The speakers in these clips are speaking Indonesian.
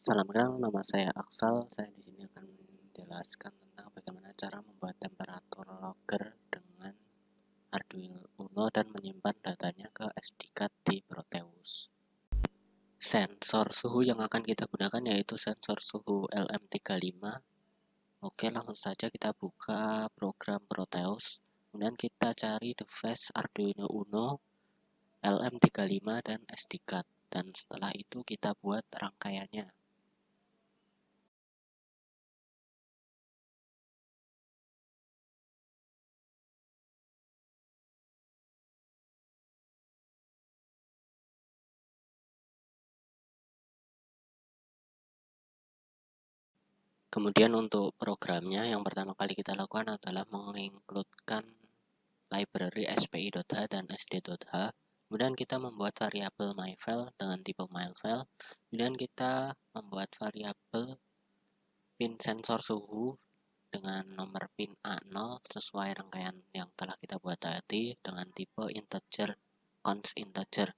Salam kenal, nama saya Aksal. Saya di sini akan menjelaskan tentang bagaimana cara membuat temperatur logger dengan Arduino Uno dan menyimpan datanya ke SD card di Proteus. Sensor suhu yang akan kita gunakan yaitu sensor suhu LM35. Oke, langsung saja kita buka program Proteus. Kemudian kita cari device Arduino Uno, LM35 dan SD card. Dan setelah itu kita buat rangkaiannya. Kemudian untuk programnya yang pertama kali kita lakukan adalah mengincludekan library spi.h dan sd.h. Kemudian kita membuat variabel myFile dengan tipe myFile. Kemudian kita membuat variabel pin sensor suhu dengan nomor pin A0 sesuai rangkaian yang telah kita buat tadi dengan tipe integer, const integer.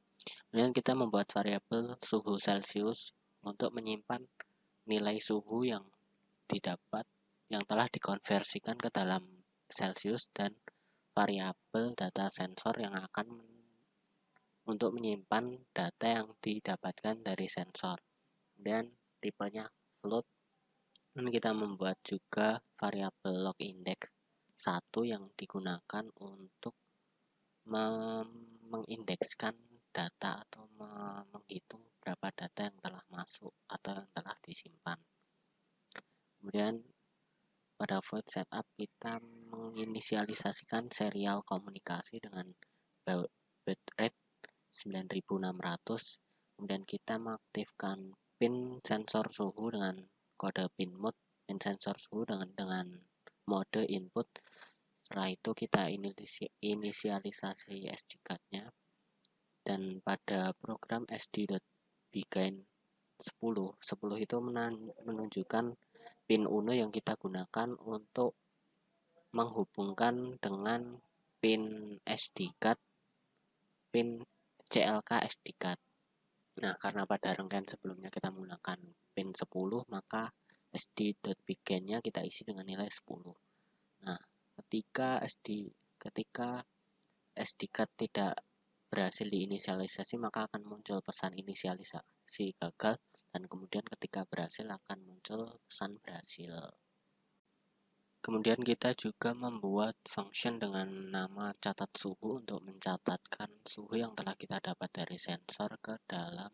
Kemudian kita membuat variabel suhu Celsius untuk menyimpan nilai suhu yang didapat yang telah dikonversikan ke dalam Celsius dan variabel data sensor yang akan untuk menyimpan data yang didapatkan dari sensor. Kemudian tipenya float. Dan kita membuat juga variabel log index 1 yang digunakan untuk mengindekskan data atau menghitung berapa data yang telah masuk atau yang telah disimpan. Kemudian pada void setup kita menginisialisasikan serial komunikasi dengan baud rate 9600. Kemudian kita mengaktifkan pin sensor suhu dengan kode pin mode, pin sensor suhu dengan mode input. Setelah itu kita inisialisasi SD card-nya, dan pada program sd.begin 10 itu menunjukkan pin Uno yang kita gunakan untuk menghubungkan dengan pin SD card, pin CLK SD card. Nah, karena pada rangkaian sebelumnya kita menggunakan pin 10, maka sd.begin-nya kita isi dengan nilai 10. Nah, ketika SD card tidak berhasil diinisialisasi, maka akan muncul pesan inisialisasi gagal, dan kemudian ketika berhasil akan muncul pesan berhasil. Kemudian kita juga membuat function dengan nama catat suhu untuk mencatatkan suhu yang telah kita dapat dari sensor ke dalam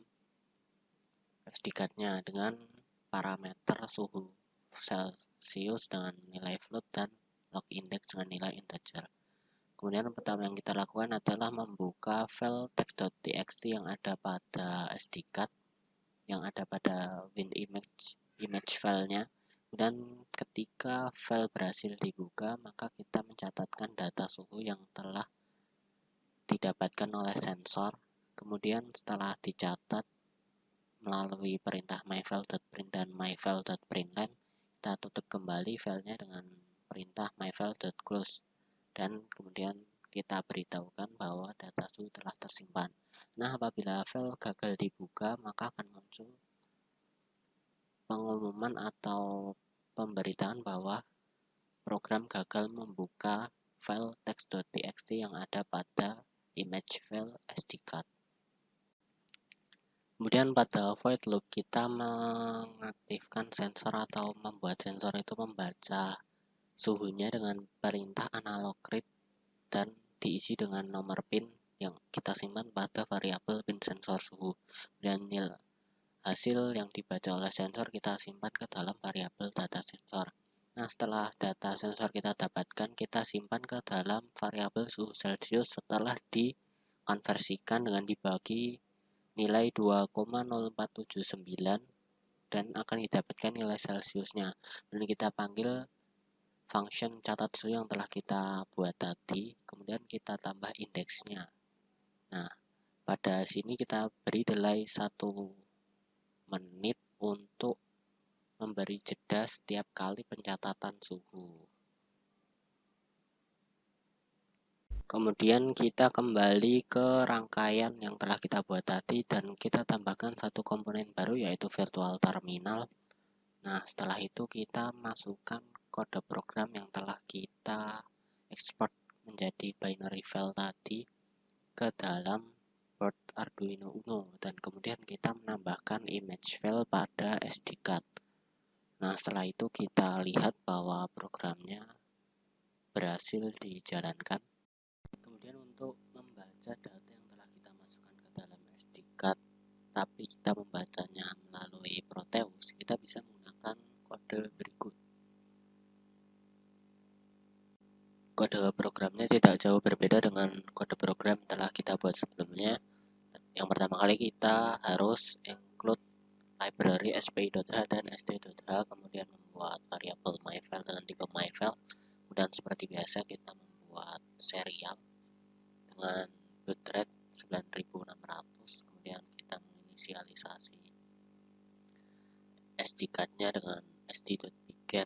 SD card-nya dengan parameter suhu Celsius dengan nilai float dan log index dengan nilai integer. Kemudian yang pertama yang kita lakukan adalah membuka file text.txt yang ada pada SD card, yang ada pada WinImage filenya. Dan ketika file berhasil dibuka, maka kita mencatatkan data suhu yang telah didapatkan oleh sensor. Kemudian setelah dicatat melalui perintah myFile.print dan myFile.println, kita tutup kembali filenya dengan perintah myFile.close, dan kemudian kita beritahukan bahwa data suhu telah tersimpan. Nah, apabila file gagal dibuka, maka akan muncul pengumuman atau pemberitaan bahwa program gagal membuka file text.txt yang ada pada image file SD card. Kemudian pada void loop kita mengaktifkan sensor atau membuat sensor itu membaca suhunya dengan perintah analog read dan diisi dengan nomor pin yang kita simpan pada variabel pin sensor suhu, dan hasil yang dibaca oleh sensor kita simpan ke dalam variabel data sensor. Nah, setelah data sensor kita dapatkan, kita simpan ke dalam variabel suhu Celsius setelah dikonversikan dengan dibagi nilai 2,0479 dan akan didapatkan nilai Celsiusnya. Dan kita panggil function catat suhu yang telah kita buat tadi, kemudian kita tambah indeksnya. Nah, pada sini kita beri delay 1 menit untuk memberi jeda setiap kali pencatatan suhu. Kemudian kita kembali ke rangkaian yang telah kita buat tadi dan kita tambahkan satu komponen baru yaitu virtual terminal. Nah, setelah itu kita masukkan kode program yang telah kita export menjadi binary file tadi ke dalam board Arduino Uno dan kemudian kita menambahkan image file pada SD card. Nah, setelah itu kita lihat bahwa programnya berhasil dijalankan. Kemudian untuk membaca data yang telah kita masukkan ke dalam SD card, tapi kita membacanya melalui Proteus, kita bisa menggunakan kode berikut. Kode programnya tidak jauh berbeda dengan kode program yang telah kita buat sebelumnya. Yang pertama kali kita harus include library spi.h dan st.h, kemudian membuat variabel myFile dengan tipe myFile. Kemudian seperti biasa kita membuat serial dengan baud rate 9600, kemudian kita menginisialisasi SD card-nya dengan sd.begin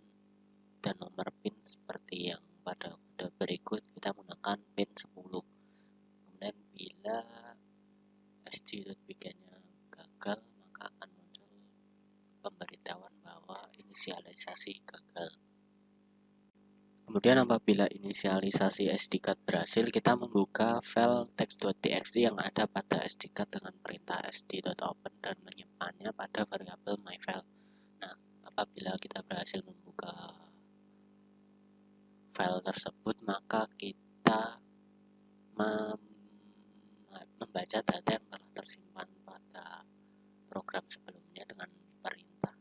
dan nomor pin seperti yang pada kode berikut, kita menggunakan pin 10. Kemudian bila sd.begin-nya gagal, maka akan muncul pemberitahuan bahwa inisialisasi gagal. Kemudian apabila inisialisasi SD card berhasil, kita membuka file text.txt yang ada pada SD card dengan perintah sd.open dan menyimpannya pada variabel myFile. Nah, apabila kita berhasil membuka file tersebut, maka kita membaca data yang telah tersimpan pada program sebelumnya dengan perintah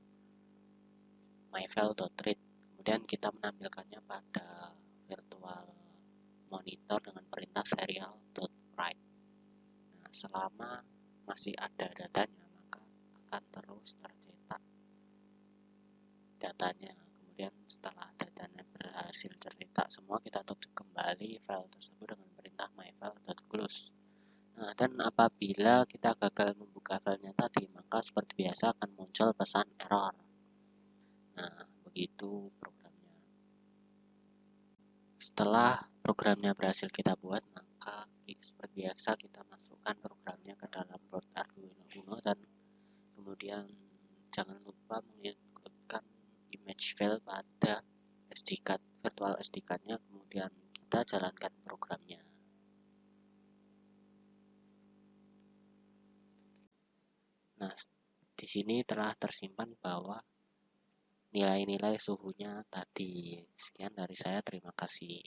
myFile.read. Kemudian kita menampilkannya pada virtual monitor dengan perintah serial.write. Nah, selama masih ada datanya, maka akan terus tercetak datanya. Kemudian setelah datanya berhasil tercetak semua, kita tutup kembali file tersebut dengan perintah myFile.close. Nah, dan apabila kita gagal membuka filenya tadi, maka seperti biasa akan muncul pesan error. Nah, begitu programnya. Setelah programnya berhasil kita buat, maka seperti biasa kita masukkan programnya ke dalam board Arduino Uno dan kemudian jangan lupa mengincludekan image file pada SD card, virtual SD card-nya, kemudian kita jalankan programnya. Nah, di sini telah tersimpan bahwa nilai-nilai suhunya tadi. Sekian dari saya, terima kasih.